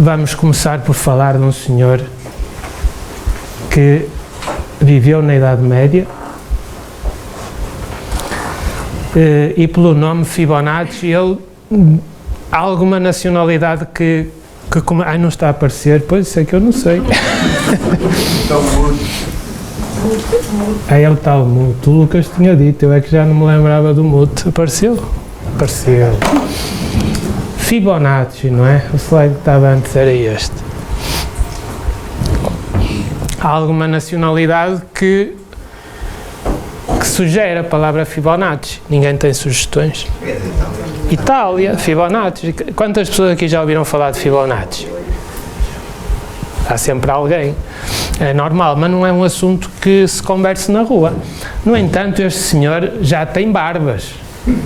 vamos começar por falar de um senhor que viveu na Idade Média e pelo nome Fibonacci ele há alguma nacionalidade que não está a aparecer, pois isso é que eu não sei. É o tal Muto, o Lucas tinha dito, eu é que já não me lembrava do Muto. Apareceu? Apareceu. Fibonacci, não é? O slide que estava antes era este. Há alguma nacionalidade que sugere a palavra Fibonacci. Ninguém tem sugestões? Itália, Fibonacci. Quantas pessoas aqui já ouviram falar de Fibonacci? Há sempre alguém. É normal, mas não é um assunto que se converse na rua. No entanto, este senhor já tem barbas.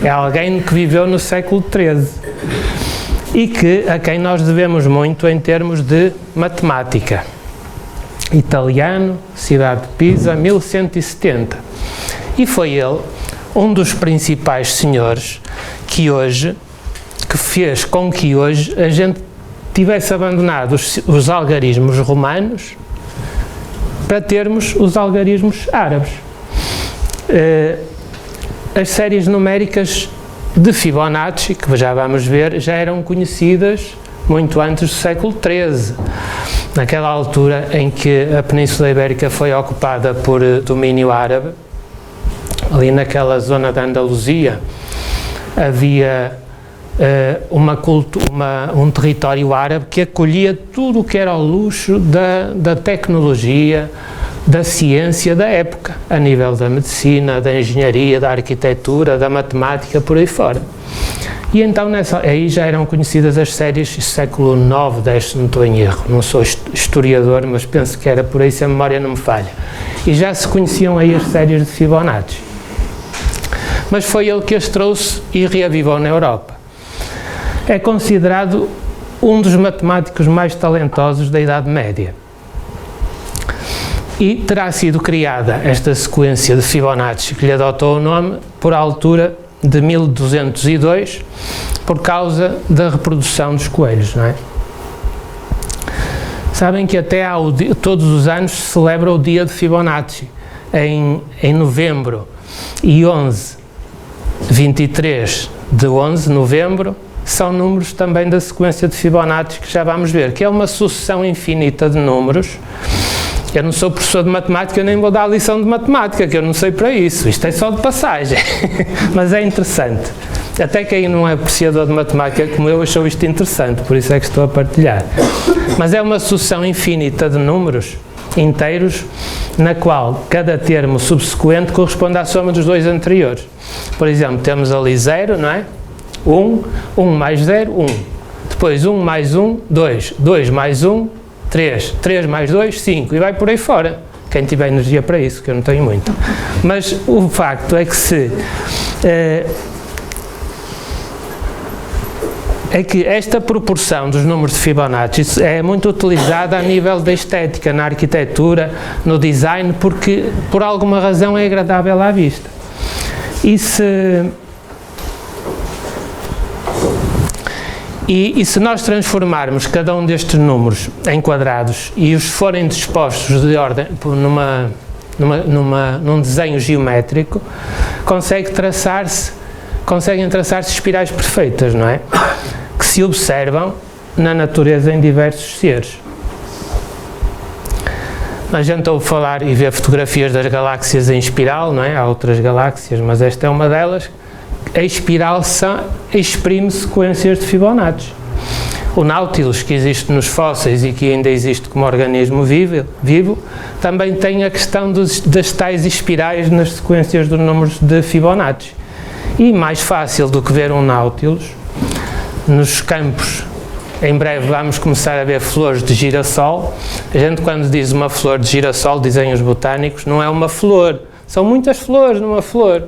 É alguém que viveu no século XIII e a quem nós devemos muito em termos de matemática. Italiano, cidade de Pisa, 1170. E foi ele um dos principais senhores que fez com que hoje a gente tivesse abandonado os algarismos romanos para termos os algarismos árabes. As séries numéricas de Fibonacci, que já vamos ver, já eram conhecidas muito antes do século XIII, naquela altura em que a Península Ibérica foi ocupada por domínio árabe. Ali naquela zona da Andaluzia havia um território árabe que acolhia tudo o que era o luxo da tecnologia, da ciência da época, a nível da medicina, da engenharia, da arquitetura, da matemática, por aí fora. E então aí já eram conhecidas as séries do século IX, X, se não estou em erro. Não sou historiador, mas penso que era por aí, se a memória não me falha. E já se conheciam aí as séries de Fibonacci. Mas foi ele que as trouxe e reavivou na Europa. É considerado um dos matemáticos mais talentosos da Idade Média. E terá sido criada esta sequência de Fibonacci, que lhe adotou o nome, por altura de 1202, por causa da reprodução dos coelhos, não é? Sabem que até todos os anos se celebra o dia de Fibonacci, em novembro, e 23 de 11 de novembro, são números também da sequência de Fibonacci, que já vamos ver, que é uma sucessão infinita de números. Eu não sou professor de matemática, nem vou dar lição de matemática, que eu não sei para isso, isto é só de passagem, mas é interessante. Até quem não é apreciador de matemática como eu achou isto interessante, por isso é que estou a partilhar. Mas é uma sucessão infinita de números inteiros, na qual cada termo subsequente corresponde à soma dos dois anteriores. Por exemplo, temos ali 0, não é? 1 mais 0, 1. Depois 1 mais 1, 2. 2 mais 1, 3. 3 mais 2, 5. E vai por aí fora. Quem tiver energia para isso, que eu não tenho muito. Mas o facto é que esta proporção dos números de Fibonacci é muito utilizada a nível da estética, na arquitetura, no design, porque por alguma razão é agradável à vista. E se nós transformarmos cada um destes números em quadrados e os forem dispostos de ordem num desenho geométrico, conseguem traçar-se espirais perfeitas, não é? Que se observam na natureza em diversos seres. A gente ouve falar e ver fotografias das galáxias em espiral, não é? Há outras galáxias, mas esta é uma delas. A espiral exprime sequências de Fibonacci. O Nautilus, que existe nos fósseis e que ainda existe como organismo vivo, também tem a questão das tais espirais nas sequências dos números de Fibonacci. E mais fácil do que ver um Nautilus, nos campos, em breve vamos começar a ver flores de girassol. A gente, quando diz uma flor de girassol, dizem os botânicos, não é uma flor, são muitas flores numa flor.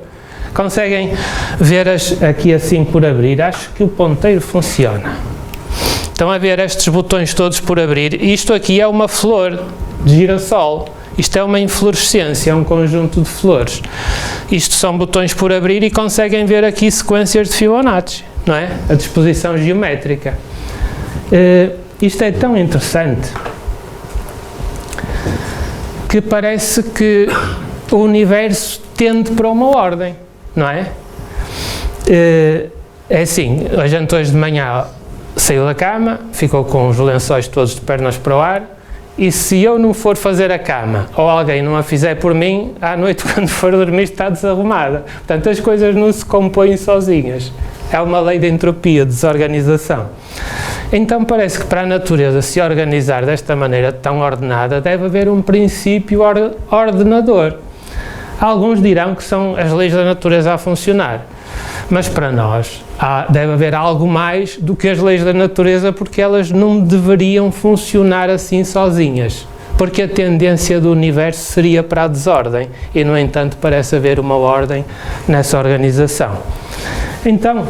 Conseguem ver aqui assim por abrir? Acho que o ponteiro funciona. Estão a ver estes botões todos por abrir? Isto aqui é uma flor de girassol. Isto é uma inflorescência, é um conjunto de flores. Isto são botões por abrir e conseguem ver aqui sequências de Fibonacci, não é? A disposição geométrica. isto é tão interessante que parece que o universo tende para uma ordem, não é? É assim, a gente hoje de manhã saiu da cama, ficou com os lençóis todos de pernas para o ar, e se eu não for fazer a cama, ou alguém não a fizer por mim, à noite quando for dormir está desarrumada. Portanto, as coisas não se compõem sozinhas. É uma lei de entropia, de desorganização. Então parece que para a natureza se organizar desta maneira tão ordenada, deve haver um princípio ordenador. Alguns dirão que são as leis da natureza a funcionar, mas para nós deve haver algo mais do que as leis da natureza, porque elas não deveriam funcionar assim sozinhas, porque a tendência do universo seria para a desordem e, no entanto, parece haver uma ordem nessa organização. Então,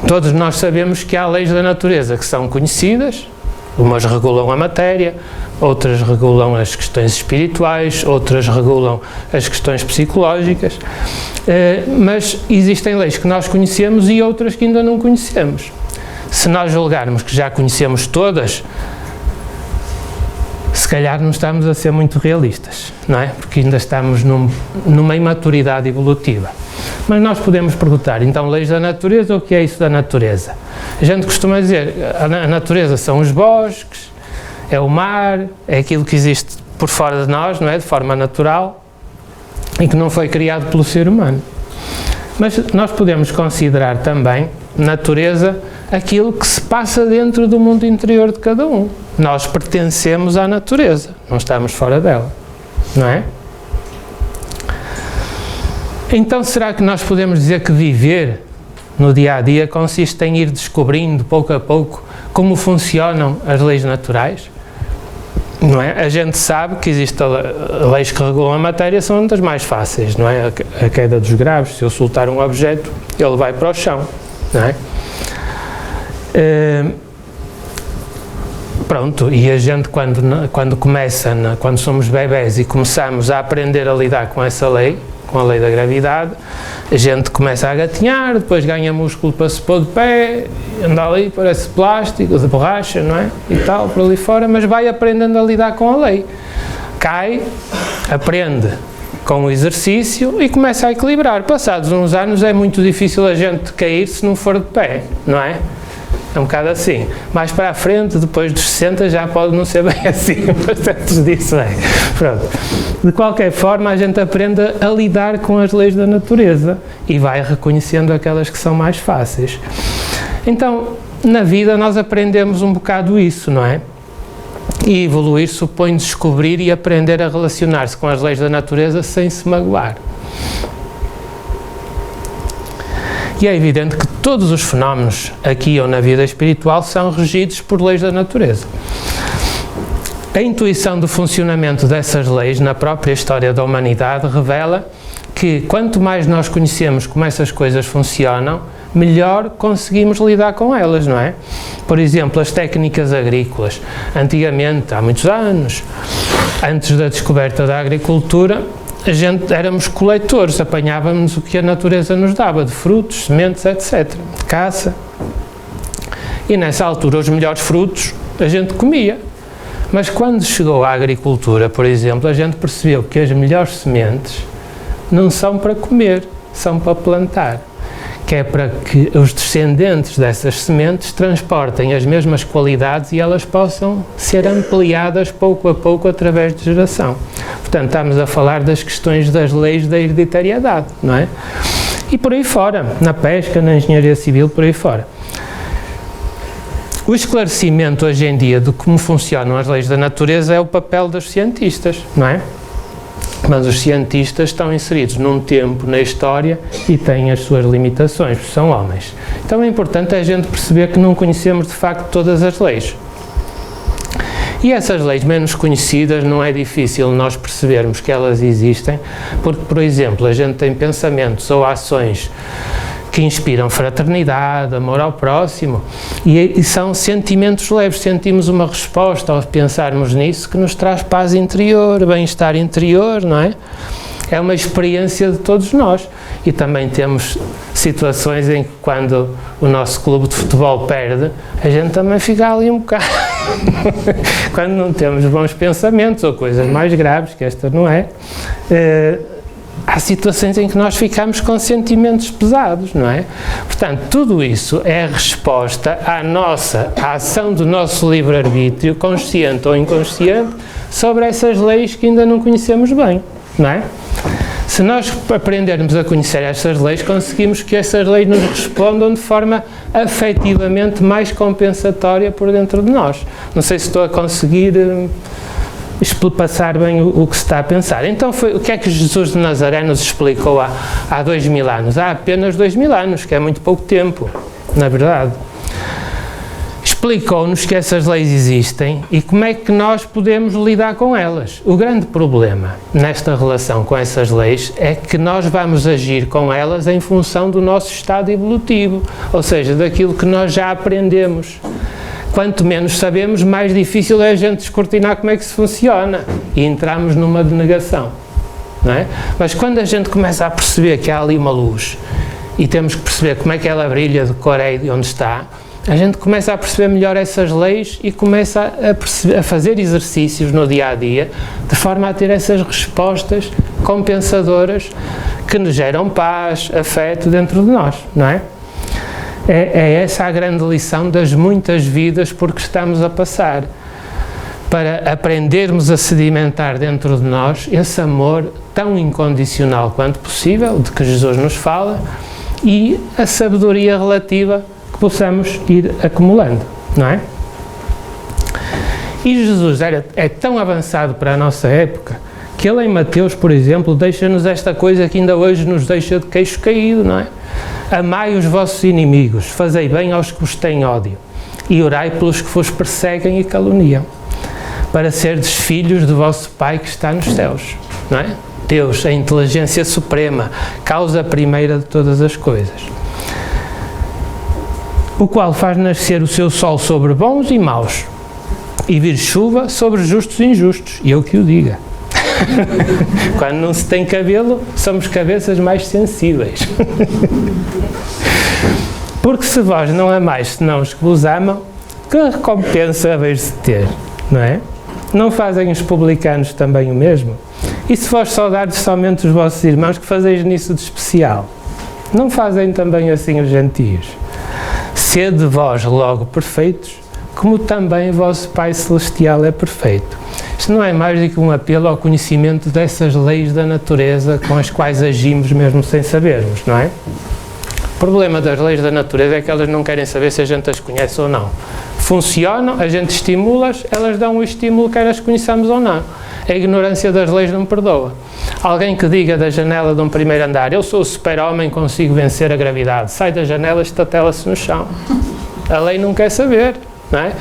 todos nós sabemos que há leis da natureza que são conhecidas, umas regulam a matéria, outras regulam as questões espirituais, outras regulam as questões psicológicas, mas existem leis que nós conhecemos e outras que ainda não conhecemos. Se nós julgarmos que já conhecemos todas, se calhar não estamos a ser muito realistas, não é? Porque ainda estamos numa imaturidade evolutiva. Mas nós podemos perguntar, então, leis da natureza, o que é isso da natureza? A gente costuma dizer, a natureza são os bosques, é o mar, é aquilo que existe por fora de nós, não é? De forma natural, e que não foi criado pelo ser humano. Mas nós podemos considerar também natureza aquilo que se passa dentro do mundo interior de cada um. Nós pertencemos à natureza, não estamos fora dela, não é? Então, será que nós podemos dizer que viver no dia-a-dia consiste em ir descobrindo, pouco a pouco, como funcionam as leis naturais? Não é? A gente sabe que existem leis que regulam a matéria, são das mais fáceis, não é? A queda dos graves, se eu soltar um objeto, ele vai para o chão, não é? Pronto, e a gente quando somos bebés e começamos a aprender a lidar com essa lei, com a lei da gravidade, a gente começa a gatinhar, depois ganha músculo para se pôr de pé, anda ali, parece plástico, de borracha, não é? E tal, por ali fora, mas vai aprendendo a lidar com a lei. Cai, aprende com o exercício e começa a equilibrar. Passados uns anos é muito difícil a gente cair se não for de pé, não é? É um bocado assim. Mais para a frente, depois dos 60, já pode não ser bem assim, mas antes disso é. Pronto. De qualquer forma, a gente aprende a lidar com as leis da natureza e vai reconhecendo aquelas que são mais fáceis. Então, na vida nós aprendemos um bocado isso, não é? E evoluir supõe descobrir e aprender a relacionar-se com as leis da natureza sem se magoar. E é evidente que todos os fenómenos, aqui ou na vida espiritual, são regidos por leis da natureza. A intuição do funcionamento dessas leis na própria história da humanidade revela que quanto mais nós conhecemos como essas coisas funcionam, melhor conseguimos lidar com elas, não é? Por exemplo, as técnicas agrícolas. Antigamente, há muitos anos, antes da descoberta da agricultura, éramos coletores, apanhávamos o que a natureza nos dava, de frutos, sementes, etc., de caça. E nessa altura os melhores frutos a gente comia. Mas quando chegou à agricultura, por exemplo, a gente percebeu que as melhores sementes não são para comer, são para plantar. Que é para que os descendentes dessas sementes transportem as mesmas qualidades e elas possam ser ampliadas pouco a pouco através de geração. Portanto, estamos a falar das questões das leis da hereditariedade, não é? E por aí fora, na pesca, na engenharia civil, por aí fora. O esclarecimento hoje em dia de como funcionam as leis da natureza é o papel dos cientistas, não é? Mas os cientistas estão inseridos num tempo na história e têm as suas limitações, porque são homens. Então é importante a gente perceber que não conhecemos de facto todas as leis. E essas leis menos conhecidas não é difícil nós percebermos que elas existem, porque, por exemplo, a gente tem pensamentos ou ações que inspiram fraternidade, amor ao próximo, e são sentimentos leves, sentimos uma resposta ao pensarmos nisso que nos traz paz interior, bem-estar interior, não é? É uma experiência de todos nós. E também temos situações em que quando o nosso clube de futebol perde, a gente também fica ali um bocado. Quando não temos bons pensamentos ou coisas mais graves, que esta não é, há situações em que nós ficamos com sentimentos pesados, não é? Portanto, tudo isso é a resposta à ação do nosso livre-arbítrio, consciente ou inconsciente, sobre essas leis que ainda não conhecemos bem, não é? Se nós aprendermos a conhecer essas leis, conseguimos que essas leis nos respondam de forma afetivamente mais compensatória por dentro de nós. Não sei se estou a conseguir passar bem o que se está a pensar. Então, o que é que Jesus de Nazaré nos explicou há 2000 anos? Há apenas 2000 anos, que é muito pouco tempo, na verdade. Explicou-nos que essas leis existem e como é que nós podemos lidar com elas. O grande problema nesta relação com essas leis é que nós vamos agir com elas em função do nosso estado evolutivo, ou seja, daquilo que nós já aprendemos. Quanto menos sabemos, mais difícil é a gente descortinar como é que se funciona e entramos numa denegação, não é? Mas quando a gente começa a perceber que há ali uma luz e temos que perceber como é que ela brilha, de cor é e de onde está, a gente começa a perceber melhor essas leis e começa a fazer exercícios no dia-a-dia, de forma a ter essas respostas compensadoras que nos geram paz, afeto dentro de nós, não é? É essa a grande lição das muitas vidas por que estamos a passar, para aprendermos a sedimentar dentro de nós esse amor tão incondicional quanto possível, de que Jesus nos fala, e a sabedoria relativa que possamos ir acumulando, não é? E Jesus é tão avançado para a nossa época que ele em Mateus, por exemplo, deixa-nos esta coisa que ainda hoje nos deixa de queixo caído, não é? Amai os vossos inimigos, fazei bem aos que vos têm ódio e orai pelos que vos perseguem e caluniam, para serdes filhos do vosso Pai que está nos céus, não é? Deus, a inteligência suprema, causa primeira de todas as coisas, o qual faz nascer o seu sol sobre bons e maus, e vir chuva sobre justos e injustos, e eu que o diga. Quando não se tem cabelo, somos cabeças mais sensíveis. Porque se vós não amais senão os que vos amam, que recompensa haveis de ter, não é? Não fazem os publicanos também o mesmo? E se vós saudardes somente os vossos irmãos, que fazeis nisso de especial? Não fazem também assim os gentios? Sede vós logo perfeitos, como também o vosso Pai Celestial é perfeito. Isto não é mais do que um apelo ao conhecimento dessas leis da natureza com as quais agimos mesmo sem sabermos, não é? O problema das leis da natureza é que elas não querem saber se a gente as conhece ou não. Funcionam, a gente estimula-as, elas dão o estímulo quer as conheçamos ou não. A ignorância das leis não perdoa. Alguém que diga da janela de um primeiro andar, eu sou o super-homem, consigo vencer a gravidade, sai da janela e estatela-se no chão. A lei não quer saber. Não é?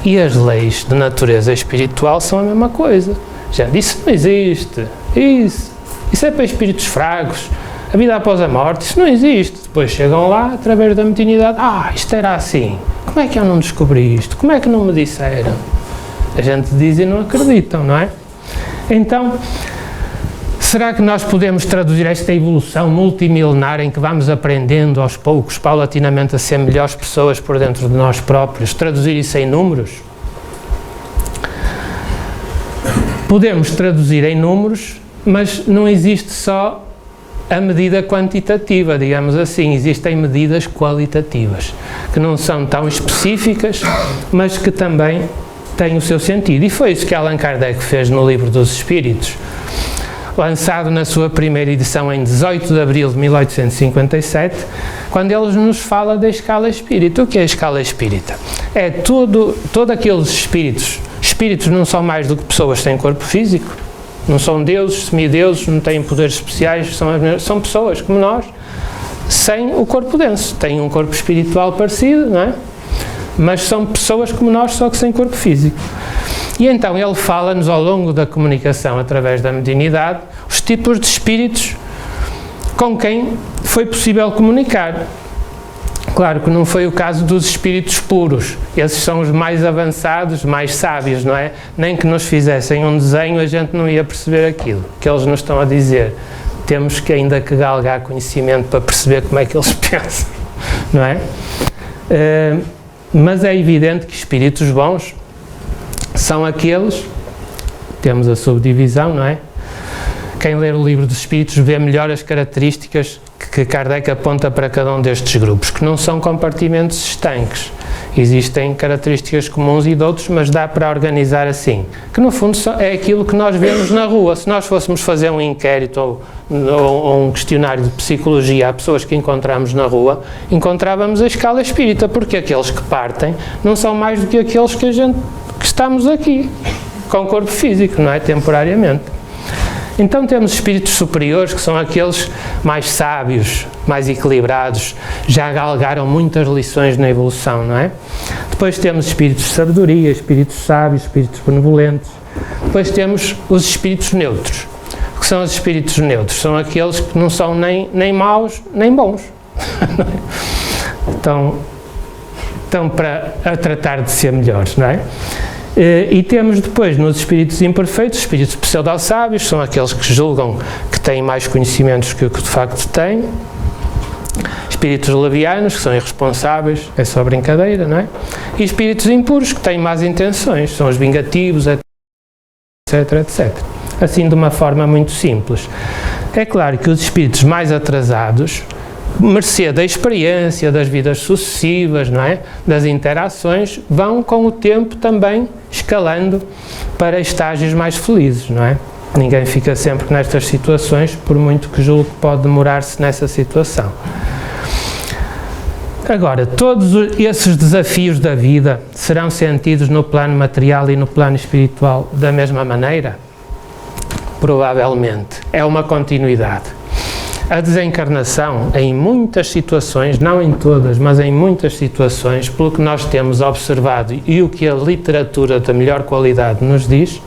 E as leis de natureza espiritual são a mesma coisa. Gente, isso não existe. Isso é para espíritos fracos. A vida após a morte, isso não existe. Depois chegam lá, através da mediunidade, isto era assim. Como é que eu não descobri isto? Como é que não me disseram? A gente diz e não acreditam, não é? Então, será que nós podemos traduzir esta evolução multimilenar em que vamos aprendendo aos poucos, paulatinamente, a ser melhores pessoas por dentro de nós próprios, traduzir isso em números? Podemos traduzir em números, mas não existe só a medida quantitativa, digamos assim, existem medidas qualitativas, que não são tão específicas, mas que também têm o seu sentido. E foi isso que Allan Kardec fez no Livro dos Espíritos, lançado na sua primeira edição em 18 de abril de 1857, quando ele nos fala da escala espírita. O que é a escala espírita? É todos aqueles espíritos não são mais do que pessoas sem corpo físico, não são deuses, semideuses, não têm poderes especiais, são pessoas como nós, sem o corpo denso, têm um corpo espiritual parecido, não é? Mas são pessoas como nós, só que sem corpo físico. E então ele fala-nos ao longo da comunicação através da mediunidade os tipos de espíritos com quem foi possível comunicar. Claro que não foi o caso dos espíritos puros, esses são os mais avançados, mais sábios, não é? Nem que nos fizessem um desenho a gente não ia perceber aquilo que eles nos estão a dizer. temos que ainda que galgar conhecimento para perceber como é que eles pensam, não é? Mas é evidente que espíritos bons são aqueles, temos a subdivisão, não é? Quem ler o livro dos espíritos vê melhor as características que Kardec aponta para cada um destes grupos, que não são compartimentos estanques. Existem características comuns e de outros, mas dá para organizar assim, que no fundo é aquilo que nós vemos na rua. Se nós fôssemos fazer um inquérito ou um questionário de psicologia a pessoas que encontramos na rua, encontrávamos a escala espírita, porque aqueles que partem não são mais do que aqueles que estamos aqui, com o corpo físico, não é? Temporariamente. Então temos espíritos superiores, que são aqueles mais sábios, mais equilibrados, já galgaram muitas lições na evolução, não é? Depois temos espíritos de sabedoria, espíritos sábios, espíritos benevolentes. Depois temos os espíritos neutros. O que são os espíritos neutros? São aqueles que não são nem maus, nem bons. Estão a tratar de ser melhores, não é? E temos depois nos espíritos imperfeitos, os espíritos pseudo-sábios, são aqueles que julgam que têm mais conhecimentos que o que de facto têm. Espíritos levianos, que são irresponsáveis, é só brincadeira, não é? E espíritos impuros, que têm más intenções, são os vingativos, etc, etc. Assim, de uma forma muito simples. É claro que os espíritos mais atrasados, mercê da experiência, das vidas sucessivas, não é? Das interações, vão com o tempo também escalando para estágios mais felizes, não é? Ninguém fica sempre nestas situações, por muito que julgue que pode demorar-se nessa situação. Agora, todos esses desafios da vida serão sentidos no plano material e no plano espiritual da mesma maneira? Provavelmente. É uma continuidade. A desencarnação, em muitas situações, não em todas, mas em muitas situações, pelo que nós temos observado e o que a literatura da melhor qualidade nos diz,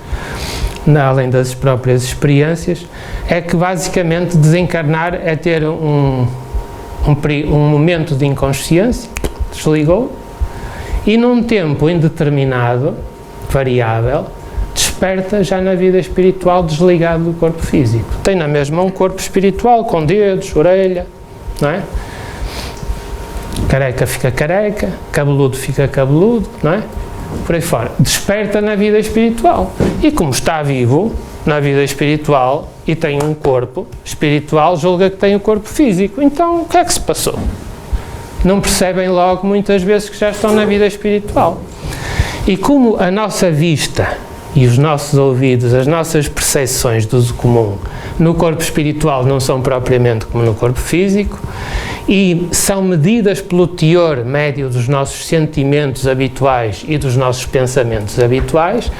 além das próprias experiências, é que basicamente desencarnar é ter um momento de inconsciência, desligou, e num tempo indeterminado, variável, desperta já na vida espiritual desligado do corpo físico. Tem na mesma um corpo espiritual com dedos, orelha, não é? Careca fica careca, cabeludo fica cabeludo, não é? Por aí fora. Desperta na vida espiritual. E como está vivo na vida espiritual e tem um corpo espiritual, julga que tem o corpo físico. Então, o que é que se passou? Não percebem logo muitas vezes que já estão na vida espiritual. E como a nossa vista e os nossos ouvidos, as nossas percepções do uso comum no corpo espiritual não são propriamente como no corpo físico e são medidas pelo teor médio dos nossos sentimentos habituais e dos nossos pensamentos habituais,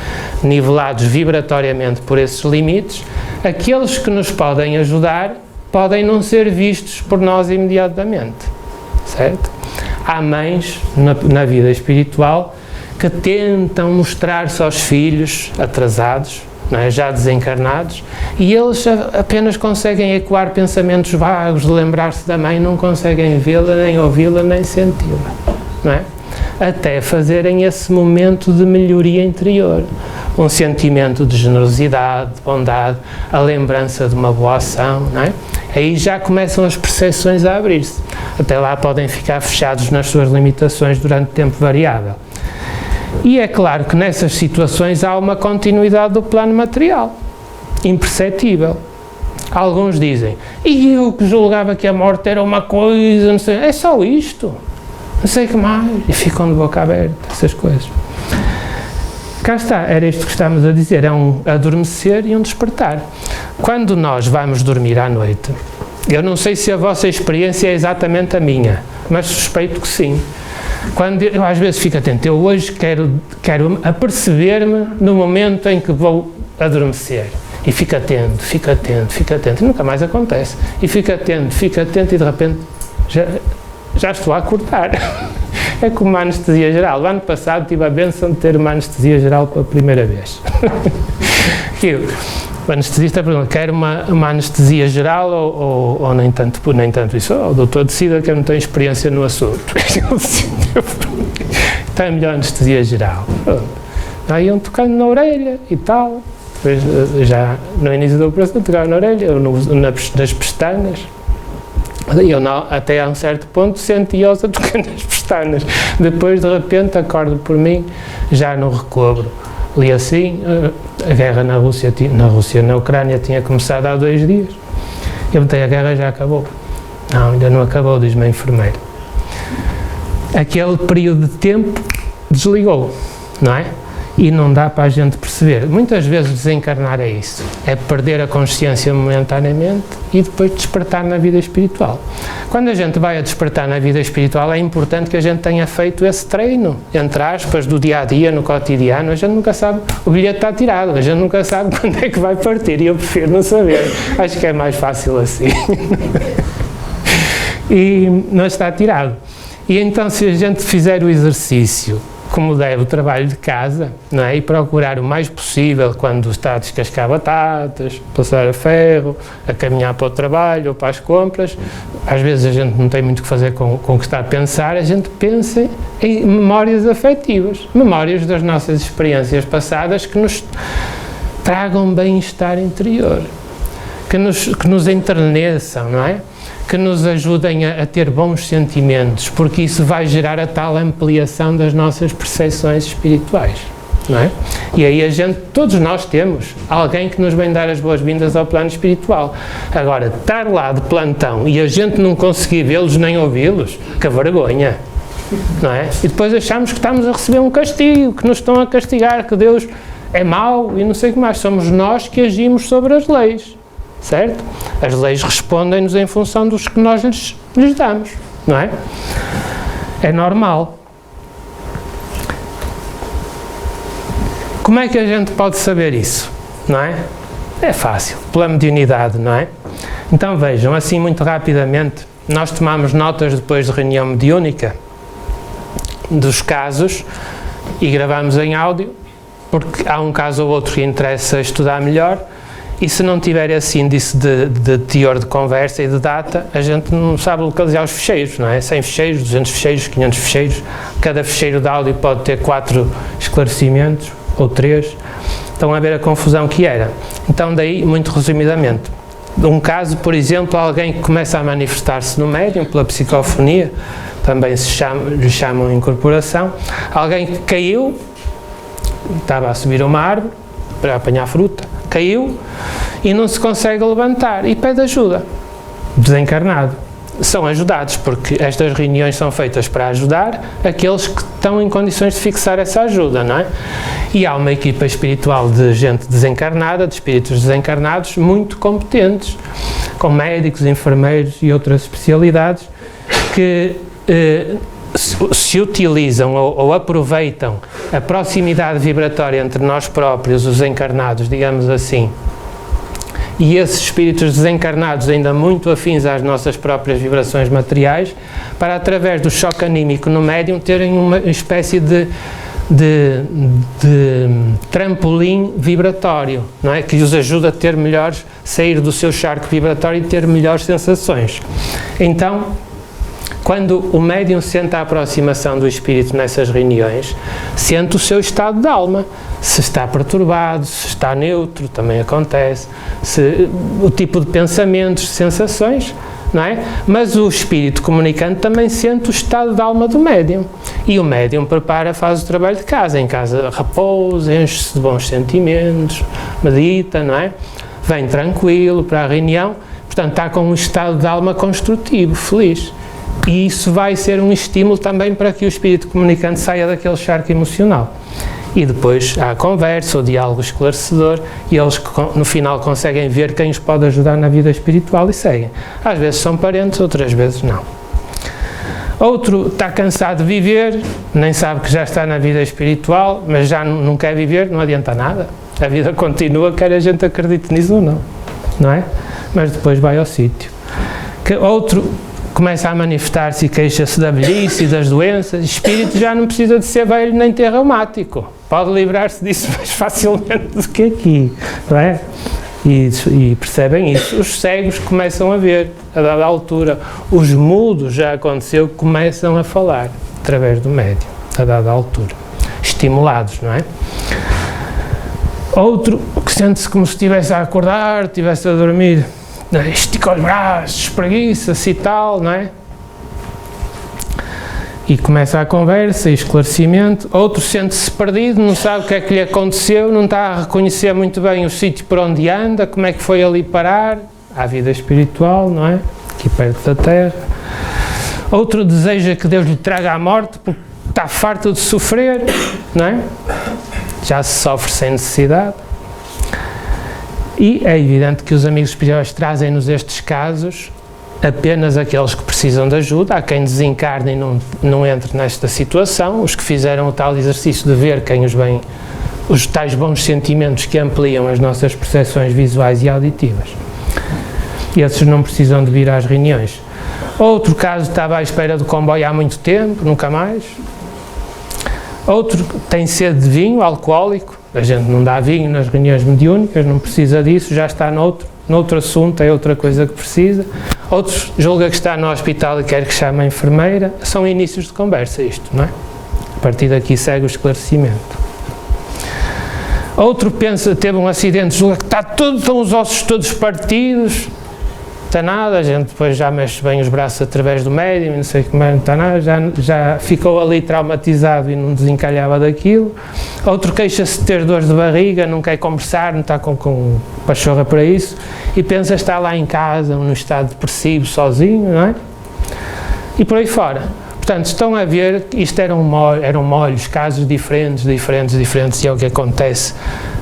nivelados vibratoriamente por esses limites, aqueles que nos podem ajudar podem não ser vistos por nós imediatamente, certo? Há mães na vida espiritual que tentam mostrar-se aos filhos atrasados, não é? Já desencarnados, e eles apenas conseguem ecoar pensamentos vagos de lembrar-se da mãe, não conseguem vê-la, nem ouvi-la, nem senti-la, não é? Até fazerem esse momento de melhoria interior, um sentimento de generosidade, de bondade, a lembrança de uma boa ação, não é? Aí já começam as percepções a abrir-se. Até lá podem ficar fechados nas suas limitações durante tempo variável. E é claro que nessas situações há uma continuidade do plano material, imperceptível. Alguns dizem, e eu que julgava que a morte era uma coisa, não sei, é só isto, não sei o que mais, e ficam de boca aberta, essas coisas. Cá está, era isto que estamos a dizer, é um adormecer e um despertar. Quando nós vamos dormir à noite, eu não sei se a vossa experiência é exatamente a minha, mas suspeito que sim. Quando eu às vezes fico atento, eu hoje quero aperceber-me no momento em que vou adormecer. E fico atento, e nunca mais acontece. E fico atento, e de repente já estou a acordar. É como uma anestesia geral. O ano passado tive a bênção de ter uma anestesia geral pela primeira vez. O anestesista pergunta, quer uma anestesia geral ou nem tanto isso? O doutor decida que eu não tenho experiência no assunto. Então é melhor anestesia geral. Aí iam tocando na orelha e tal. Depois, já no início da operação, tocava na orelha, eu nas pestanas. Eu até a um certo ponto sentia-os a tocar nas pestanas. Depois, de repente, acordo por mim, já no recobro. Li assim, a guerra na Ucrânia tinha começado há 2 dias. Eu perguntei, a guerra já acabou? Não, ainda não acabou, diz-me a enfermeira. Aquele período de tempo desligou, não é? E não dá para a gente perceber. Muitas vezes desencarnar é isso, é perder a consciência momentaneamente e depois despertar na vida espiritual. Quando a gente vai a despertar na vida espiritual, é importante que a gente tenha feito esse treino, entre aspas, do dia a dia, no cotidiano. A gente nunca sabe, o bilhete está tirado, a gente nunca sabe quando é que vai partir e eu prefiro não saber. Acho que é mais fácil assim. E não está tirado. E então, se a gente fizer o exercício como deve, o trabalho de casa, não é? E procurar o mais possível, quando está a descascar batatas, passar a ferro, a caminhar para o trabalho ou para as compras, às vezes a gente não tem muito o que fazer com o que está a pensar, a gente pensa em memórias afetivas, memórias das nossas experiências passadas que nos tragam bem-estar interior, que nos enterneçam, não é? Que nos ajudem a ter bons sentimentos, porque isso vai gerar a tal ampliação das nossas percepções espirituais, não é? E aí todos nós temos alguém que nos vem dar as boas-vindas ao plano espiritual. Agora, estar lá de plantão e a gente não conseguir vê-los nem ouvi-los, que vergonha, não é? E depois achamos que estamos a receber um castigo, que nos estão a castigar, que Deus é mau e não sei o que mais. Somos nós que agimos sobre as leis. Certo? As leis respondem-nos em função dos que nós lhes damos, não é? É normal. Como é que a gente pode saber isso, não é? É fácil, pela mediunidade, não é? Então vejam, assim muito rapidamente, nós tomamos notas depois de reunião mediúnica dos casos e gravamos em áudio, porque há um caso ou outro que interessa estudar melhor. E se não tiver esse índice de teor de conversa e de data, a gente não sabe localizar os ficheiros, não é? 100 ficheiros, 200 ficheiros, 500 ficheiros, cada ficheiro de áudio pode ter 4 esclarecimentos, ou 3, estão a ver a confusão que era. Então daí, muito resumidamente, um caso, por exemplo, alguém que começa a manifestar-se no médium, pela psicofonia, também lhe chamam incorporação, alguém que caiu, estava a subir uma árvore, para apanhar fruta, caiu e não se consegue levantar e pede ajuda, desencarnado. São ajudados, porque estas reuniões são feitas para ajudar aqueles que estão em condições de fixar essa ajuda, não é? E há uma equipa espiritual de gente desencarnada, de espíritos desencarnados, muito competentes, com médicos, enfermeiros e outras especialidades, que se utilizam ou aproveitam a proximidade vibratória entre nós próprios, os encarnados, digamos assim, e esses espíritos desencarnados ainda muito afins às nossas próprias vibrações materiais, para através do choque anímico no médium terem uma espécie de trampolim vibratório, não é? Que os ajuda a sair do seu charco vibratório e ter melhores sensações. Então, quando o médium sente a aproximação do espírito nessas reuniões, sente o seu estado de alma, se está perturbado, se está neutro, também acontece, o tipo de pensamentos, sensações, não é? Mas o espírito comunicante também sente o estado de alma do médium. E o médium faz o trabalho de casa. Em casa repousa, enche-se de bons sentimentos, medita, não é? Vem tranquilo para a reunião, portanto está com um estado de alma construtivo, feliz. E isso vai ser um estímulo também para que o espírito comunicante saia daquele charco emocional. E depois há a conversa, o diálogo esclarecedor, e eles no final conseguem ver quem os pode ajudar na vida espiritual e seguem. Às vezes são parentes, outras vezes não. Outro está cansado de viver, nem sabe que já está na vida espiritual, mas já não quer viver, não adianta nada. A vida continua, quer a gente acredite nisso ou não, não é? Mas depois vai ao sítio. Outro começa a manifestar-se e queixa-se da velhice e das doenças. Espírito já não precisa de ser velho nem ter reumático. Pode livrar-se disso mais facilmente do que aqui, não é? E percebem isso. Os cegos começam a ver, a dada altura. Os mudos, já aconteceu, começam a falar através do médium, a dada altura. Estimulados, não é? Outro que sente-se como se estivesse a acordar, estivesse a dormir, estica os braços, espreguiça-se e tal, não é? E começa a conversa e esclarecimento. Outro sente-se perdido, não sabe o que é que lhe aconteceu, não está a reconhecer muito bem o sítio por onde anda, como é que foi ali parar, à vida espiritual, não é? Aqui perto da Terra. Outro deseja que Deus lhe traga a morte porque está farto de sofrer, não é? Já se sofre sem necessidade. E é evidente que os amigos espirituais trazem-nos estes casos apenas aqueles que precisam de ajuda. Há quem desencarne e não entre nesta situação, os que fizeram o tal exercício de ver quem os tais bons sentimentos que ampliam as nossas percepções visuais e auditivas. E esses não precisam de vir às reuniões. Outro caso estava à espera do comboio há muito tempo, nunca mais. Outro tem sede de vinho, alcoólico, a gente não dá vinho nas reuniões mediúnicas, não precisa disso, já está noutro assunto, é outra coisa que precisa. Outros julga que está no hospital e quer que chame a enfermeira. São inícios de conversa isto, não é? A partir daqui segue o esclarecimento. Outro pensa, teve um acidente, julga que estão os ossos todos partidos, não está nada, a gente depois já mexe bem os braços através do médium, não sei como é, não está nada, já ficou ali traumatizado e não desencalhava daquilo. Outro queixa-se de ter dores de barriga, não quer conversar, não está com pachorra para isso, e pensa estar lá em casa, num estado depressivo, sozinho, não é? E por aí fora. Portanto, estão a ver que isto eram molhos, casos diferentes, e é o que acontece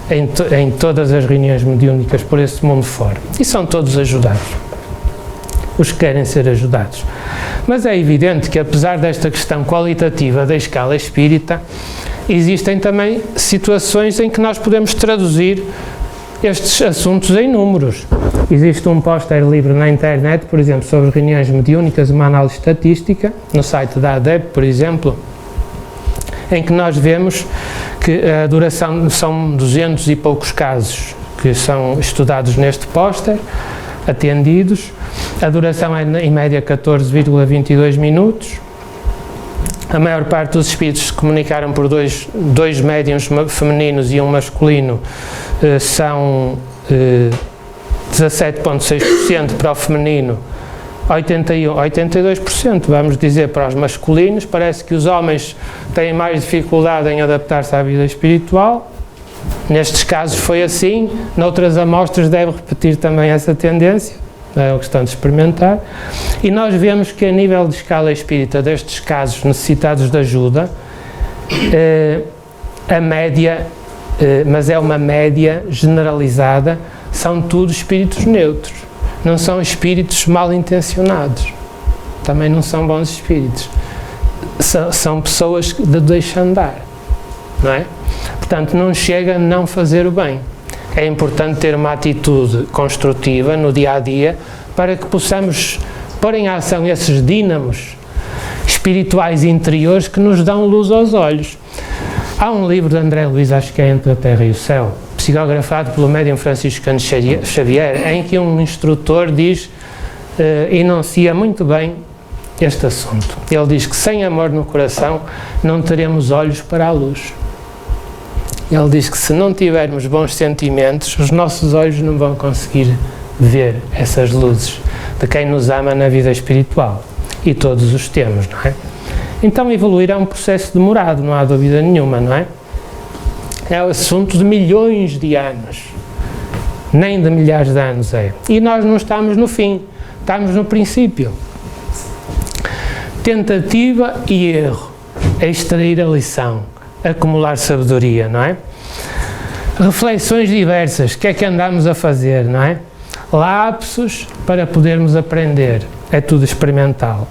em todas as reuniões mediúnicas por esse mundo fora. E são todos ajudados. Os que querem ser ajudados. Mas é evidente que, apesar desta questão qualitativa da escala espírita, existem também situações em que nós podemos traduzir estes assuntos em números. Existe um póster livre na internet, por exemplo, sobre reuniões mediúnicas, uma análise estatística, no site da ADEP, por exemplo, em que nós vemos que a duração são 200 e poucos casos que são estudados neste póster, atendidos. A duração é em média 14,22 minutos. A maior parte dos espíritos se comunicaram por dois médiuns femininos e um masculino, são 17,6% para o feminino, 82%, vamos dizer, para os masculinos. Parece que os homens têm mais dificuldade em adaptar-se à vida espiritual. Nestes casos foi assim, noutras amostras deve repetir também essa tendência, é uma questão de experimentar. E nós vemos que a nível de escala espírita destes casos necessitados de ajuda, a média, mas é uma média generalizada, são tudo espíritos neutros, não são espíritos mal intencionados, também não são bons espíritos, são pessoas de deixar andar, não é? Portanto, não chega a não fazer o bem. É importante ter uma atitude construtiva no dia-a-dia para que possamos pôr em ação esses dínamos espirituais interiores que nos dão luz aos olhos. Há um livro de André Luiz, acho que é Entre a Terra e o Céu, psicografado pelo médium Franciscano Xavier, em que um instrutor enuncia muito bem este assunto. Ele diz que sem amor no coração não teremos olhos para a luz. Ele diz que se não tivermos bons sentimentos, os nossos olhos não vão conseguir ver essas luzes de quem nos ama na vida espiritual. E todos os temos, não é? Então evoluir é um processo demorado, não há dúvida nenhuma, não é? É um assunto de milhões de anos, nem de milhares de anos é. E nós não estamos no fim, estamos no princípio. Tentativa e erro, extrair a lição, acumular sabedoria, não é? Reflexões diversas, o que é que andamos a fazer, não é? Lapsos para podermos aprender, é tudo experimental.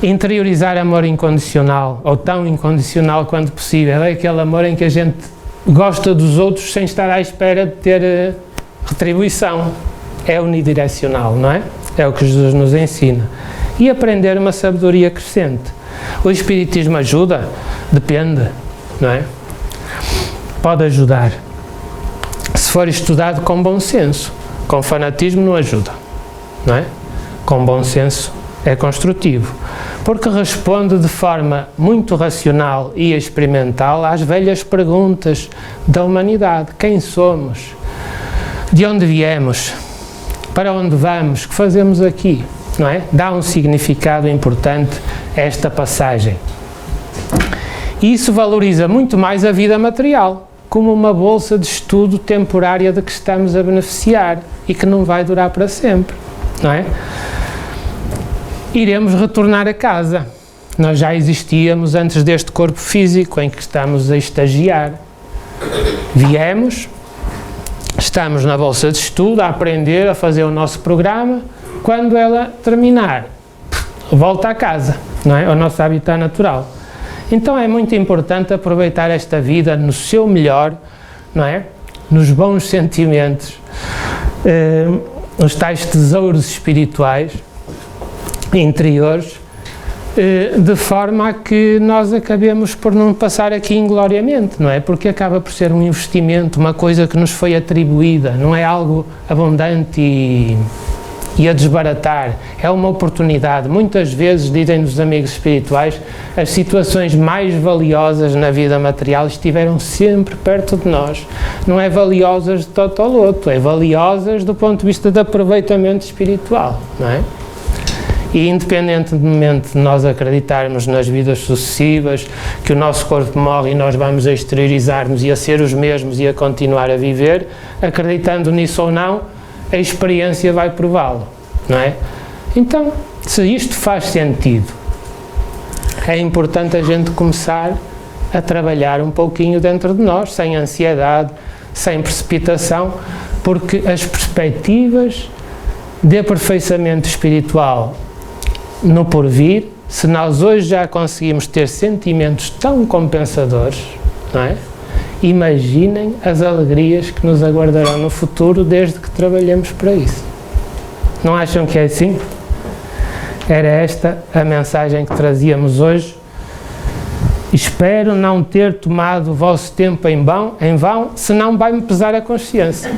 Interiorizar amor incondicional, ou tão incondicional quanto possível, é aquele amor em que a gente gosta dos outros sem estar à espera de ter retribuição. É unidirecional, não é? É o que Jesus nos ensina. E aprender uma sabedoria crescente. O Espiritismo ajuda? Depende, não é? Pode ajudar. Se for estudado com bom senso. Com fanatismo não ajuda, não é? Com bom senso é construtivo. porque responde de forma muito racional e experimental às velhas perguntas da humanidade. Quem somos? De onde viemos? Para onde vamos? O que fazemos aqui? Não é? Dá um significado importante a esta passagem. E isso valoriza muito mais a vida material, como uma bolsa de estudo temporária de que estamos a beneficiar e que não vai durar para sempre, não é? Iremos retornar a casa. Nós já existíamos antes deste corpo físico em que estamos a estagiar. Viemos, estamos na bolsa de estudo a aprender, a fazer o nosso programa. Quando ela terminar, volta a casa, não é? Ao nosso habitat natural. Então é muito importante aproveitar esta vida no seu melhor, não é? Nos bons sentimentos, os tais tesouros espirituais, interiores, de forma a que nós acabemos por não passar aqui ingloriamente, não é? Porque acaba por ser um investimento, uma coisa que nos foi atribuída, não é algo abundante e a desbaratar, é uma oportunidade. Muitas vezes, dizem-nos os amigos espirituais, as situações mais valiosas na vida material estiveram sempre perto de nós. Não é valiosas de totoloto, é valiosas do ponto de vista de aproveitamento espiritual, não é? E independentemente de nós acreditarmos nas vidas sucessivas, que o nosso corpo morre e nós vamos a exteriorizar-nos e a ser os mesmos e a continuar a viver, acreditando nisso ou não, a experiência vai prová-lo, não é? Então, se isto faz sentido, é importante a gente começar a trabalhar um pouquinho dentro de nós, sem ansiedade, sem precipitação, porque as perspectivas de aperfeiçoamento espiritual no porvir, se nós hoje já conseguimos ter sentimentos tão compensadores, não é? Imaginem as alegrias que nos aguardarão no futuro desde que trabalhemos para isso. Não acham que é assim? Era esta a mensagem que trazíamos hoje. Espero não ter tomado o vosso tempo em vão, senão vai-me pesar a consciência.